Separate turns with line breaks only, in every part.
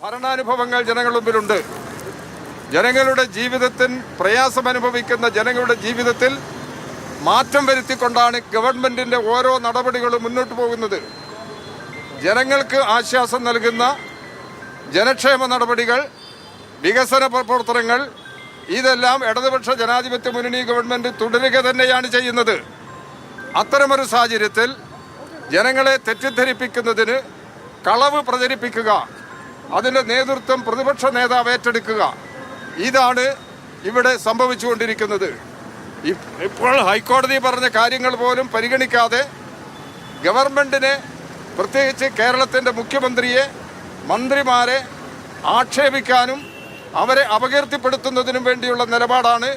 ഭരണാനുഭവങ്ങൾ ജനങ്ങളുടെ മുമ്പിലുണ്ട്. ജനങ്ങളുടെ ജീവിതത്തിൽ പ്രയാസം അനുഭവിക്കുന്ന ജനങ്ങളുടെ ജീവിതത്തിൽ മാറ്റം വരുത്തിക്കൊണ്ടാണ് ഗവൺമെൻറ്റിൻ്റെ ഓരോ നടപടികളും മുന്നോട്ട് പോകുന്നത്. ജനങ്ങൾക്ക് ആശ്വാസം നൽകുന്ന ജനക്ഷേമ നടപടികൾ, വികസന പ്രവർത്തനങ്ങൾ, ഇതെല്ലാം ഇടതുപക്ഷ ജനാധിപത്യ മുന്നണി ഗവൺമെൻറ് തുടരുക തന്നെയാണ് ചെയ്യുന്നത്. അത്തരമൊരു സാഹചര്യത്തിൽ ജനങ്ങളെ തെറ്റിദ്ധരിപ്പിക്കുന്നതിന് കളവ് പ്രചരിപ്പിക്കുക, അതിൻ്റെ നേതൃത്വം പ്രതിപക്ഷ നേതാവ് ഏറ്റെടുക്കുക, ഇതാണ് ഇവിടെ സംഭവിച്ചുകൊണ്ടിരിക്കുന്നത്. ഇപ്പോൾ ഹൈക്കോടതി പറഞ്ഞ കാര്യങ്ങൾ പോലും പരിഗണിക്കാതെ ഗവൺമെൻറ്റിനെ, പ്രത്യേകിച്ച് കേരളത്തിൻ്റെ മുഖ്യമന്ത്രിയെ, മന്ത്രിമാരെ ആക്ഷേപിക്കാനും അവരെ അപകീർത്തിപ്പെടുത്തുന്നതിനും വേണ്ടിയുള്ള നിലപാടാണ്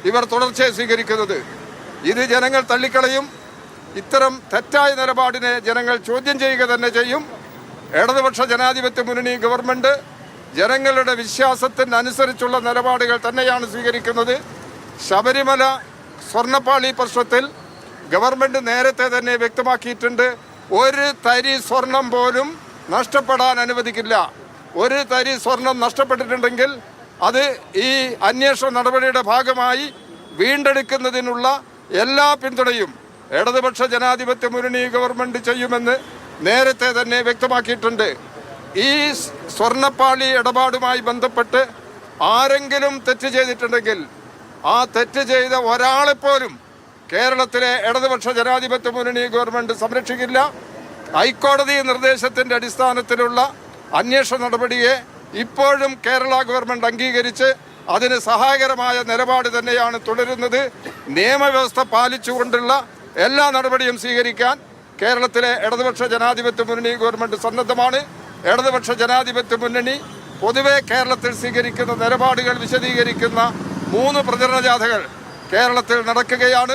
ഇവർ തുടർച്ചയായി സ്വീകരിക്കുന്നത്. ഇത് ജനങ്ങൾ തള്ളിക്കളയും. ഇത്തരം തെറ്റായ നിലപാടിനെ ജനങ്ങൾ ചോദ്യം ചെയ്യുക തന്നെ ചെയ്യും. ഇടതുപക്ഷ ജനാധിപത്യ മുന്നണി ഗവൺമെൻറ് ജനങ്ങളുടെ വിശ്വാസത്തിനനുസരിച്ചുള്ള നിലപാടുകൾ തന്നെയാണ് സ്വീകരിക്കുന്നത്. ശബരിമല സ്വർണ്ണപ്പാളി പ്രശ്നത്തിൽ ഗവൺമെൻറ് നേരത്തെ തന്നെ വ്യക്തമാക്കിയിട്ടുണ്ട്, ഒരു തരി സ്വർണം പോലും നഷ്ടപ്പെടാൻ അനുവദിക്കില്ല. ഒരു തരി സ്വർണം നഷ്ടപ്പെട്ടിട്ടുണ്ടെങ്കിൽ അത് ഈ അന്വേഷണ നടപടിയുടെ ഭാഗമായി വീണ്ടെടുക്കുന്നതിനുള്ള എല്ലാ പിന്തുണയും ഇടതുപക്ഷ ജനാധിപത്യ മുന്നണി ഗവൺമെൻറ് ചെയ്യുമെന്ന് നേരത്തെ തന്നെ വ്യക്തമാക്കിയിട്ടുണ്ട്. ഈ സ്വർണ്ണപ്പാളി ഇടപാടുമായി ബന്ധപ്പെട്ട് ആരെങ്കിലും തെറ്റ് ചെയ്തിട്ടുണ്ടെങ്കിൽ ആ തെറ്റ് ചെയ്ത ഒരാളെപ്പോലും കേരളത്തിലെ ഇടതുപക്ഷ ജനാധിപത്യ മുന്നണി ഗവൺമെൻറ് സംരക്ഷിക്കില്ല. ഹൈക്കോടതി നിർദ്ദേശത്തിൻ്റെ അടിസ്ഥാനത്തിലുള്ള അന്വേഷണ നടപടിയെ ഇപ്പോഴും കേരള ഗവൺമെൻറ് അംഗീകരിച്ച് അതിന് സഹായകരമായ നിലപാട് തന്നെയാണ് തുടരുന്നത്. നിയമവ്യവസ്ഥ പാലിച്ചുകൊണ്ടുള്ള എല്ലാ നടപടിയും സ്വീകരിക്കാൻ കേരളത്തിലെ ഇടതുപക്ഷ ജനാധിപത്യ മുന്നണി ഗവൺമെൻറ് സന്നദ്ധമാണ്. ഇടതുപക്ഷ ജനാധിപത്യ മുന്നണി പൊതുവെ കേരളത്തിൽ സ്വീകരിക്കുന്ന നിലപാടുകൾ വിശദീകരിക്കുന്ന 3 പ്രചരണ ജാഥകൾ കേരളത്തിൽ നടക്കുകയാണ്.